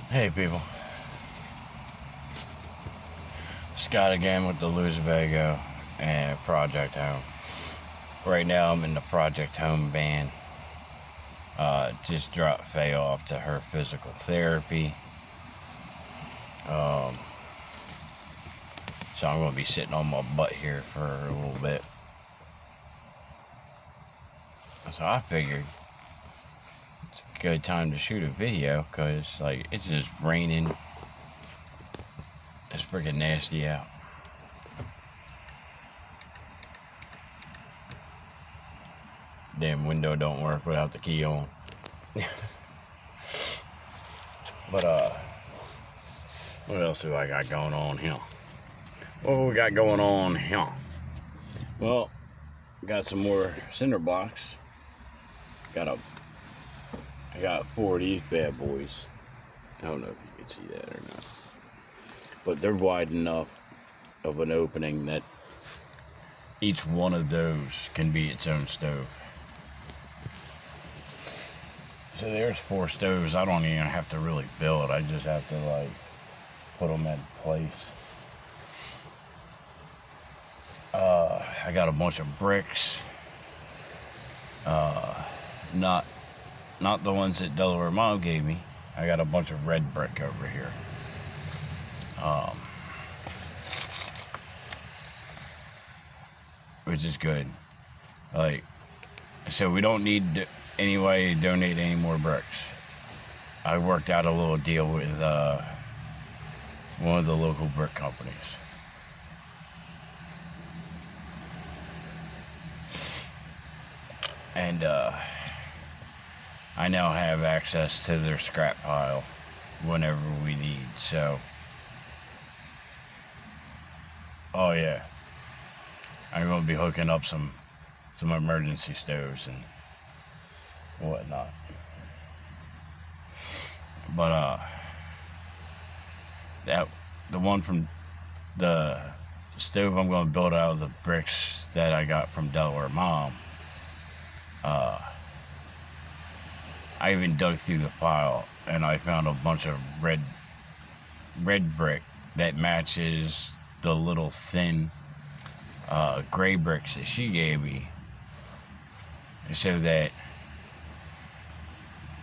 Hey people, Scott again with the Luzabago and Project Home. Right now I'm in the Project Home van. Just dropped Faye off to her physical therapy. Um, so I'm going to be sitting on my butt here for a little bit. So I figured it's a good time to shoot a video because it's just raining. It's freaking nasty out. Damn window don't work without the key on. But what else do I got going on here? What we got going on here? Well, got some more cinder blocks. I got 4 of these bad boys. I don't know if you can see that or not, but they're wide enough of an opening that each one of those can be its own stove. So there's 4 stoves. I don't even have to really build. I just have to put them in place. I got a bunch of bricks. Not the ones that Delaware Mom gave me. I got a bunch of red brick over here. Which is good. So we don't need anybody to donate any more bricks. I worked out a little deal with one of the local brick companies. And I now have access to their scrap pile whenever we need. So, oh yeah, I'm gonna be hooking up some emergency stoves and whatnot. But the one from the stove I'm gonna build out of the bricks that I got from Delaware Mom. I even dug through the file and I found a bunch of red brick that matches the little thin gray bricks that she gave me, so that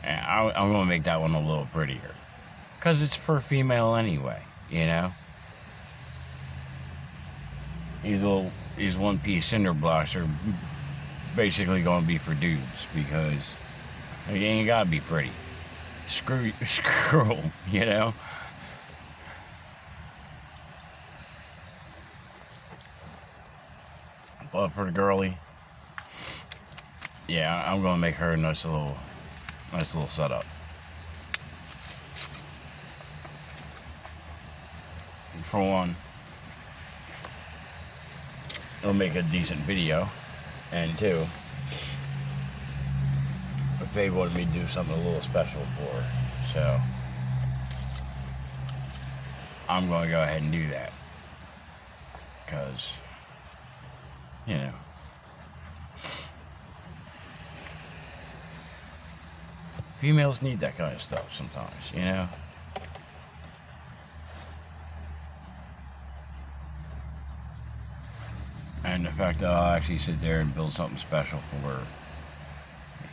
I'm gonna make that one a little prettier, because it's for female anyway, you know. These one-piece cinder blocks are basically gonna be for dudes, because you ain't gotta be pretty. Screw them, you know. But for the girly, yeah, I'm gonna make her a nice little setup. For one, it'll make a decent video, and 2, Faye wanted me to do something a little special for her, so I'm going to go ahead and do that, because, you know, females need that kind of stuff sometimes, you know. And the fact that I'll actually sit there and build something special for her,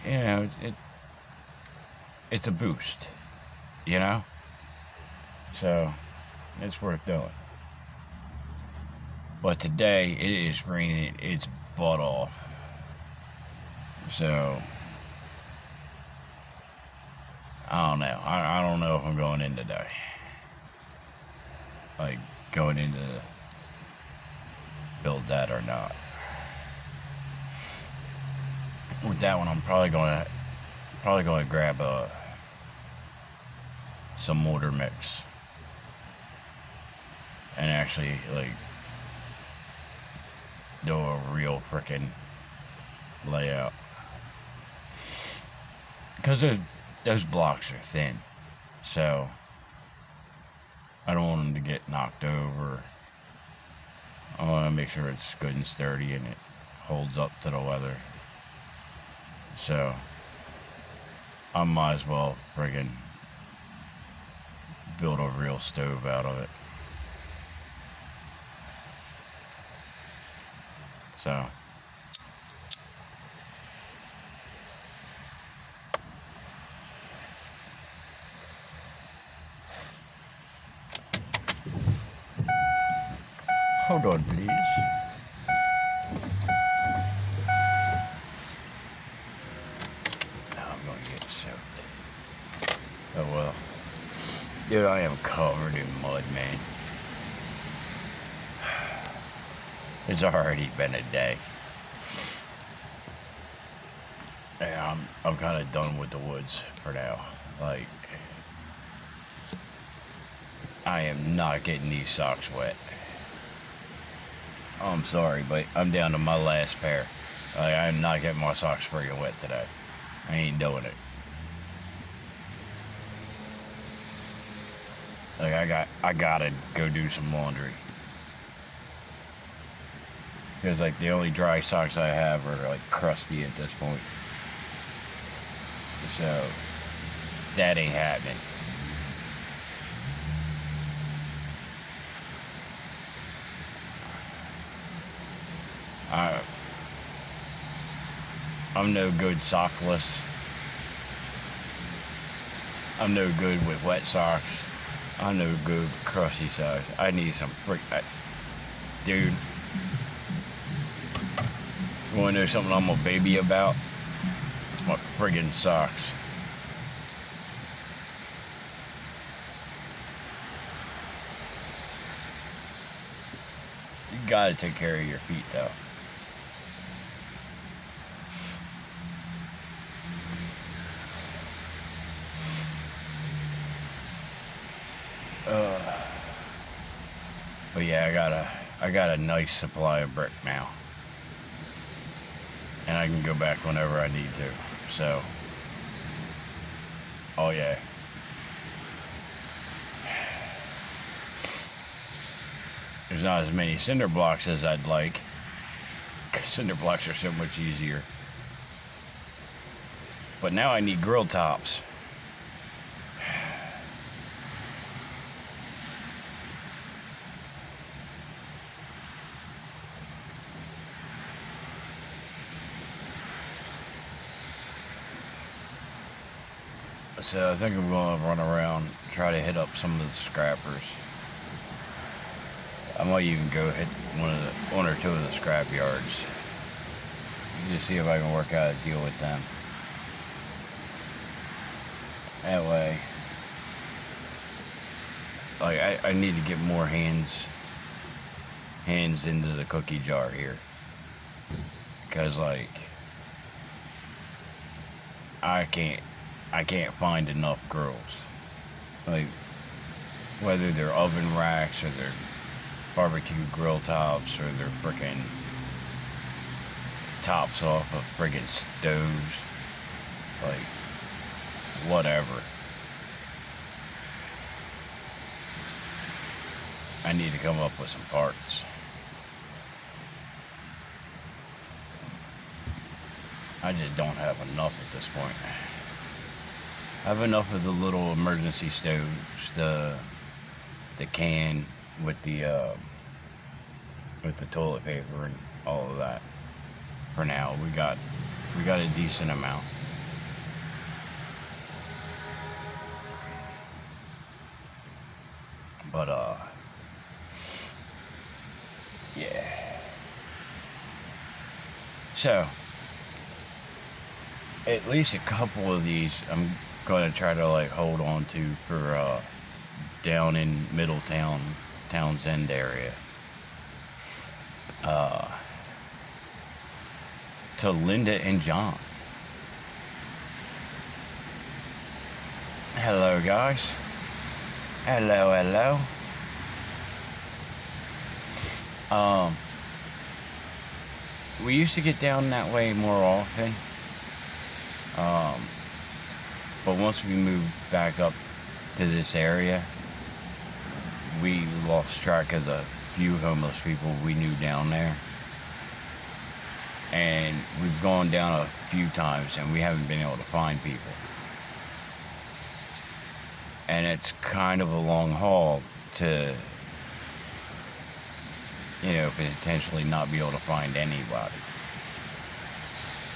you know, it's a boost, you know. So it's worth doing. But today it is raining its butt off, so I don't know. I don't know if I'm going in today. Going into build that or not. With that one, I'm probably going to grab some mortar mix and actually do a real frickin' layout, because those blocks are thin, so I don't want them to get knocked over. I want to make sure it's good and sturdy and it holds up to the weather. So I might as well friggin' build a real stove out of it. So hold on, please. Now I'm going to get soaked. Oh well. Dude, I am covered in mud, man. It's already been a day. Yeah, I'm kind of done with the woods for now. Like, I am not getting these socks wet. I'm sorry, but I'm down to my last pair. Like, I'm not getting my socks freaking wet today. I ain't doing it. Like, I gotta go do some laundry. Because, like, the only dry socks I have are, like, crusty at this point. So, that ain't happening. I'm no good sockless. I'm no good with wet socks. I'm no good with crusty socks. I need some dude. You wanna know something I'm a baby about? It's my friggin' socks. You gotta take care of your feet though. But yeah, I got a nice supply of brick now. And I can go back whenever I need to. So, oh yeah. There's not as many cinder blocks as I'd like. 'Cause cinder blocks are so much easier. But now I need grill tops. So I think I'm going to run around, try to hit up some of the scrappers. I might even go hit one or two of the scrap yards. Just see if I can work out a deal with them. That way, like I need to get more hands into the cookie jar here. Because like I can't find enough grills. Like, whether they're oven racks or they're barbecue grill tops or they're frickin' tops off of friggin' stoves. Like, whatever. I need to come up with some parts. I just don't have enough at this point. I have enough of the little emergency stoves, the can with the toilet paper and all of that. For now, we got a decent amount. But yeah. So at least a couple of these I'm gonna try to like hold on to for down in Middletown, Townsend area. To Linda and John. Hello guys. Hello. We used to get down that way more often. But once we moved back up to this area, we lost track of the few homeless people we knew down there. And we've gone down a few times and we haven't been able to find people. and it's kind of a long haul to, potentially not be able to find anybody.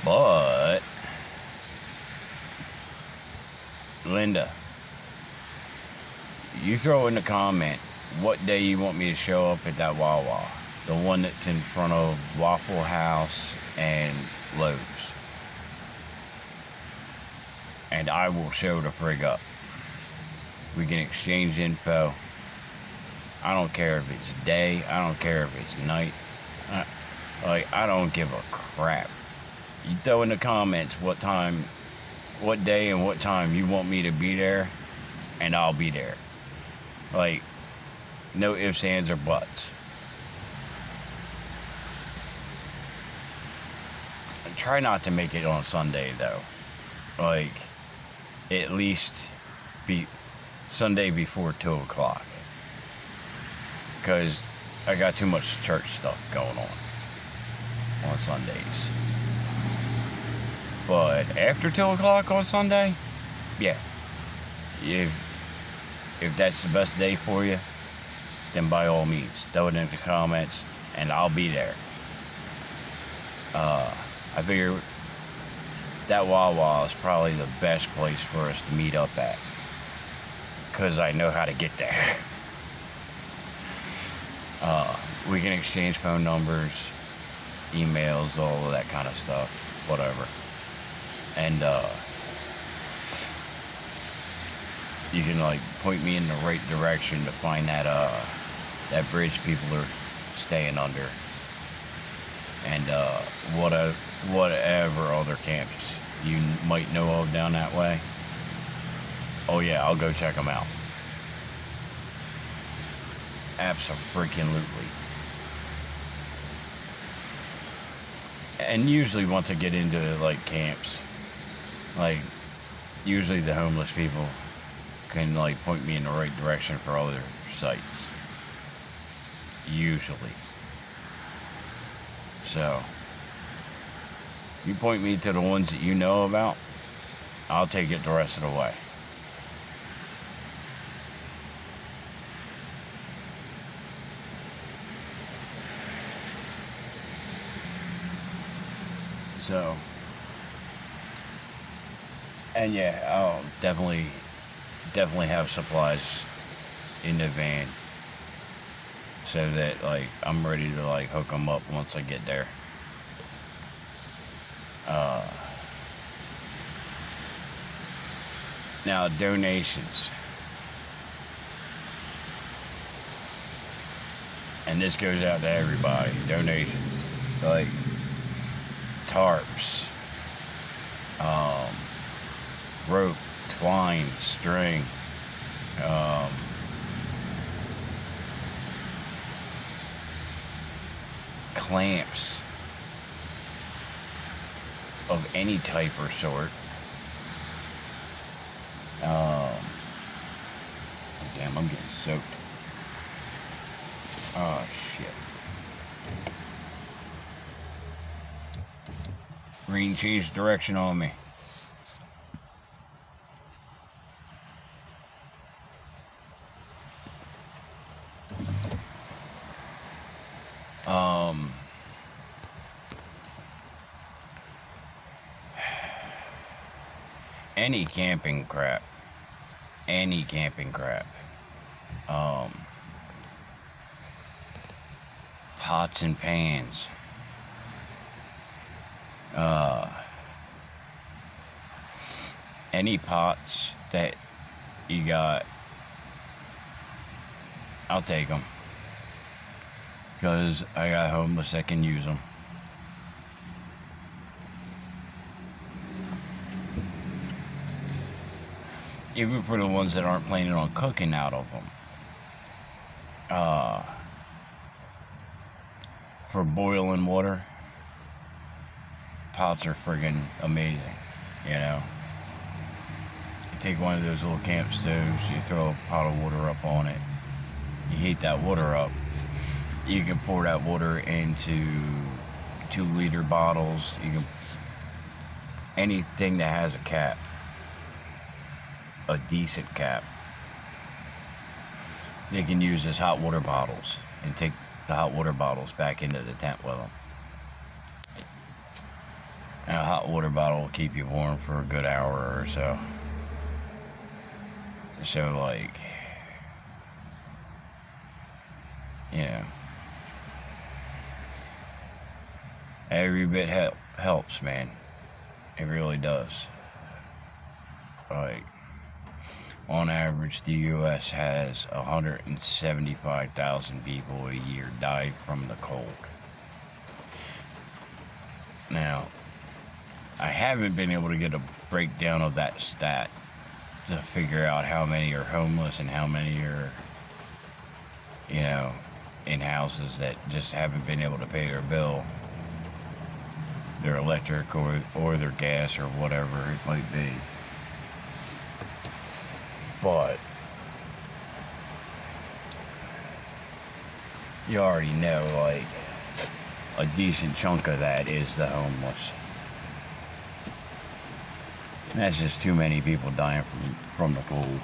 But Linda, you throw in the comment what day you want me to show up at that Wawa. The one that's in front of Waffle House and Lowe's. And I will show the frig up. We can exchange info. I don't care if it's day. I don't care if it's night. I don't give a crap. You throw in the comments what day and what time you want me to be there, and I'll be there. No ifs, ands, or buts. Try not to make it on Sunday, though. At least be Sunday before 2 o'clock. Because I got too much church stuff going on Sundays. But after 2 o'clock on Sunday, yeah. If that's the best day for you, then by all means, throw it in the comments, and I'll be there. I figure that Wawa is probably the best place for us to meet up at, because I know how to get there. We can exchange phone numbers, emails, all of that kind of stuff, whatever. And you can point me in the right direction to find that bridge people are staying under, and whatever other camps you might know of down that way. Oh yeah, I'll go check them out. Abso-freaking-lutely. And usually once I get into camps, usually the homeless people can point me in the right direction for other sites. Usually. So, you point me to the ones that you know about, I'll take it the rest of the way. So, and yeah, I'll definitely have supplies in the van, so that I'm ready to hook them up once I get there. Now donations, and this goes out to everybody. Donations, tarps, rope, twine, string, clamps of any type or sort. Damn, I'm getting soaked. Oh shit. Rain changed direction on me. Any camping crap. Pots and pans. Any pots that you got, I'll take them, because I got homeless that can use them. Even for the ones that aren't planning on cooking out of them. For boiling water, pots are friggin' amazing, You take one of those little camp stoves, you throw a pot of water up on it, you heat that water up, you can pour that water into 2-liter bottles, anything that has a cap, a decent cap, they can use as hot water bottles and take the hot water bottles back into the tent with them. And a hot water bottle will keep you warm for a good hour or so. So, like, yeah, every bit helps, man. It really does. Like, on average, the U.S. has 175,000 people a year die from the cold. Now, I haven't been able to get a breakdown of that stat to figure out how many are homeless and how many are, you know, in houses that just haven't been able to pay their bill, their electric or their gas or whatever it might be. But you already know, like, a decent chunk of that is the homeless. And that's just too many people dying from the cold.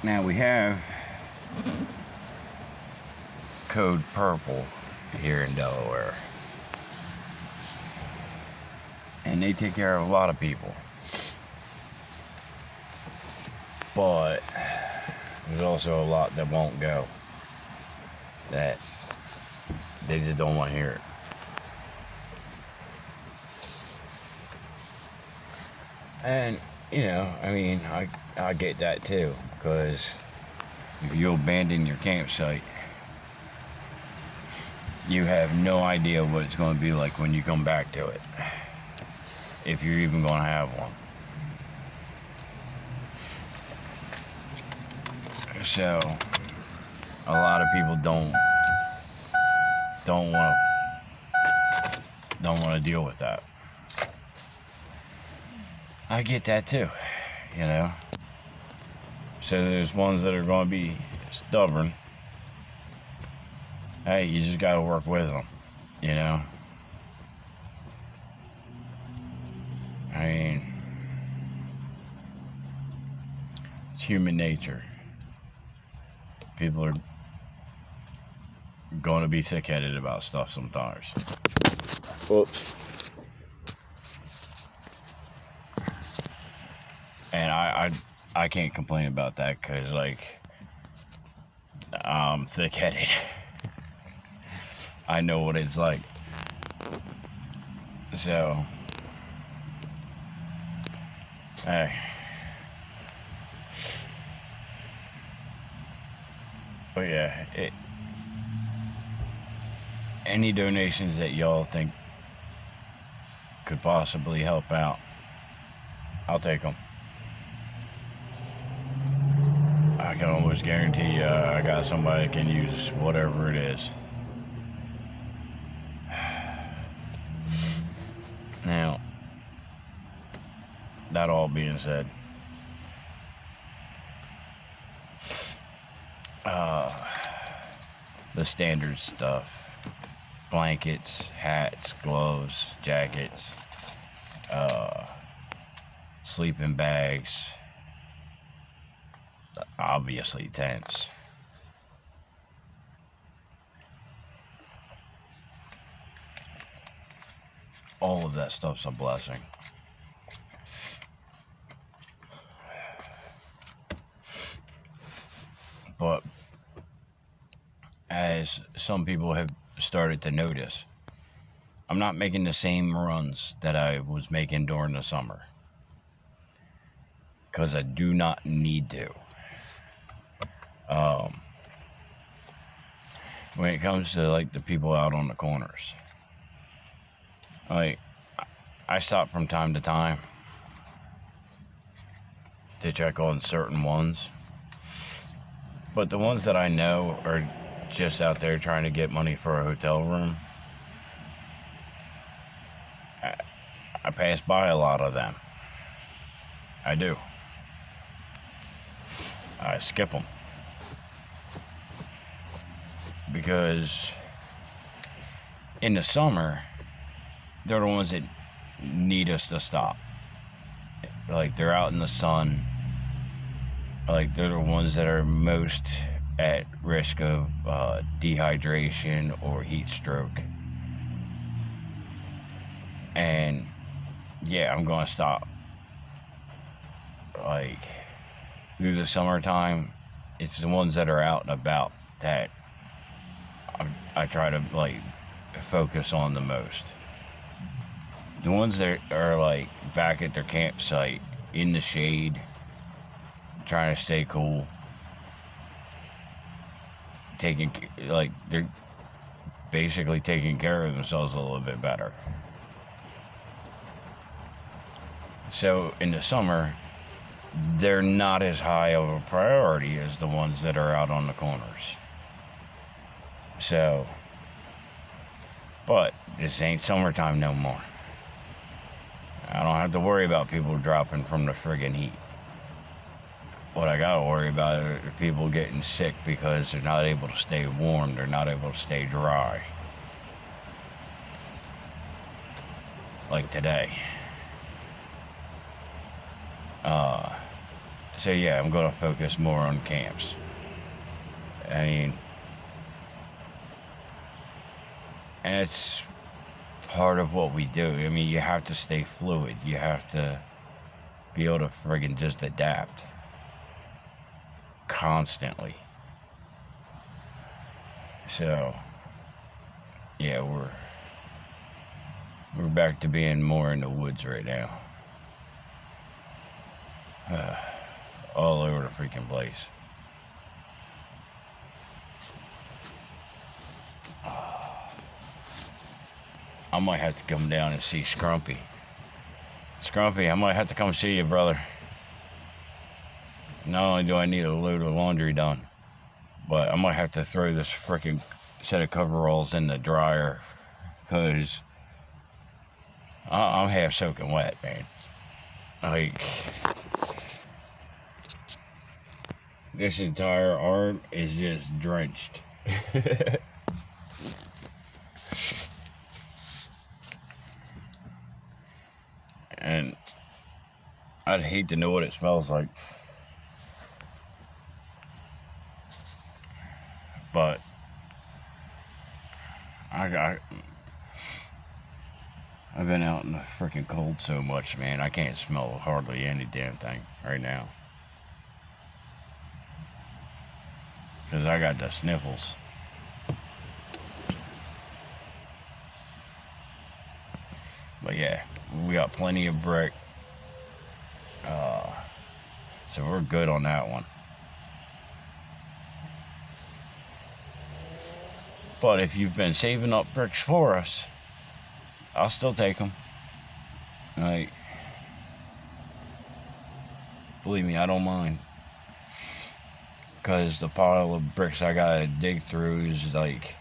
Now we have Code Purple here in Delaware. And they take care of a lot of people. But there's also a lot that won't go. That they just don't want to hear it. And, you know, I mean, I get that too. Because if you abandon your campsite, you have no idea what it's going to be like when you come back to it. If you're even going to have one. So, a lot of people don't want to deal with that. I get that too, you know. So there's ones that are going to be stubborn. Hey, you just got to work with them, you know. I mean, it's human nature. People are going to be thick-headed about stuff sometimes. Whoops. And I can't complain about that because, like, I'm thick-headed. I know what it's like. So, hey. But yeah, any donations that y'all think could possibly help out, I'll take them. I can almost guarantee I got somebody that can use whatever it is. Now, that all being said, the standard stuff: blankets, hats, gloves, jackets, sleeping bags, obviously tents. All of that stuff's a blessing. But as some people have started to notice, I'm not making the same runs that I was making during the summer. Because I do not need to. When it comes to, like, the people out on the corners, like, I stop from time to time to check on certain ones. But the ones that I know are just out there trying to get money for a hotel room, I pass by a lot of them. I do. I skip them. Because in the summer, they're the ones that need us to stop. Like, they're out in the sun, Like, they're the ones that are most at risk of dehydration or heat stroke. And yeah, I'm gonna stop. Like, through the summertime, it's the ones that are out and about that I try to like focus on the most. The ones that are like back at their campsite in the shade, trying to stay cool, taking, like, they're basically taking care of themselves a little bit better. So in the summer, they're not as high of a priority as the ones that are out on the corners. So, but this ain't summertime no more. I don't have to worry about people dropping from the friggin' heat. What I gotta worry about are people getting sick because they're not able to stay warm, they're not able to stay dry. Like today. So yeah, I'm gonna focus more on camps. I mean, and it's part of what we do. I mean, you have to stay fluid. You have to be able to friggin' just adapt constantly. So yeah, we're back to being more in the woods right now. All over the freaking place. I might have to come down and see Scrumpy. Scrumpy, I might have to come see you, brother. Not only do I need a load of laundry done, but I might have to throw this freaking set of coveralls in the dryer, because I'm half soaking wet, man. Like, this entire arm is just drenched. And I'd hate to know what it smells like. But I've been out in the freaking cold so much, man. I can't smell hardly any damn thing right now. Because I got the sniffles. But yeah, we got plenty of brick. So we're good on that one. But if you've been saving up bricks for us, I'll still take them. Like, believe me, I don't mind. Because the pile of bricks I gotta dig through is like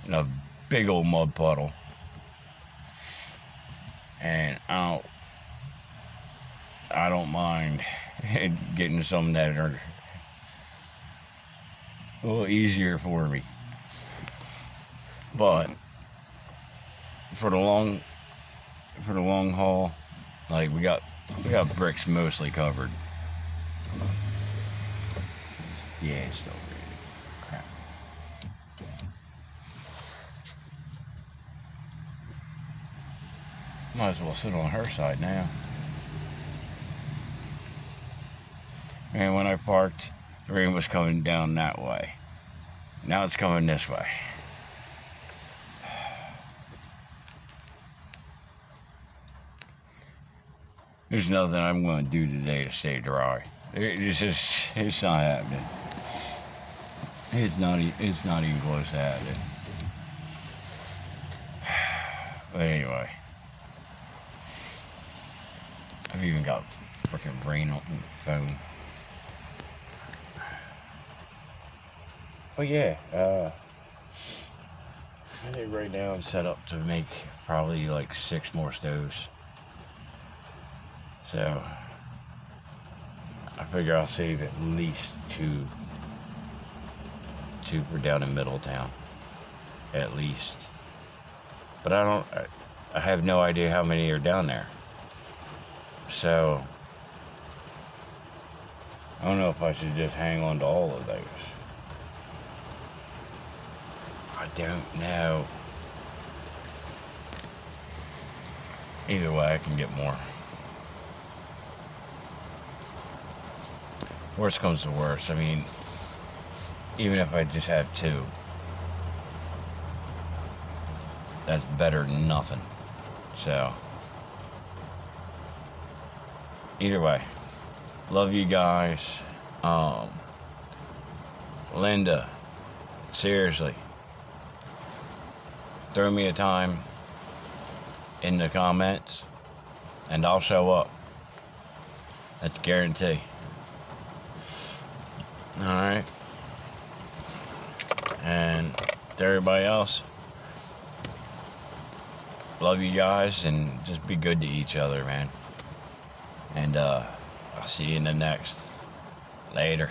in a big old mud puddle. And I don't mind getting some that are a little easier for me. But for the long haul, like, we got bricks mostly covered. Yeah, it's still ready. Crap. Might as well sit on her side now. And when I parked, the rain was coming down that way. Now it's coming this way. There's nothing I'm going to do today to stay dry. It's not happening. It's not even close to happening. But anyway, I've even got freaking rain on the phone. But yeah, I think right now I'm set up to make probably like 6 more stoves. So I figure I'll save at least two for down in Middletown, at least. But I have no idea how many are down there. So don't know if I should just hang on to all of those. I don't know. Either way, I can get more. Worst comes to worst. I mean, even if I just have 2, that's better than nothing. So, either way, love you guys. Linda, seriously, throw me a time in the comments and I'll show up. That's a guarantee. Alright. And to everybody else, love you guys and just be good to each other, man. And I'll see you in the next. Later.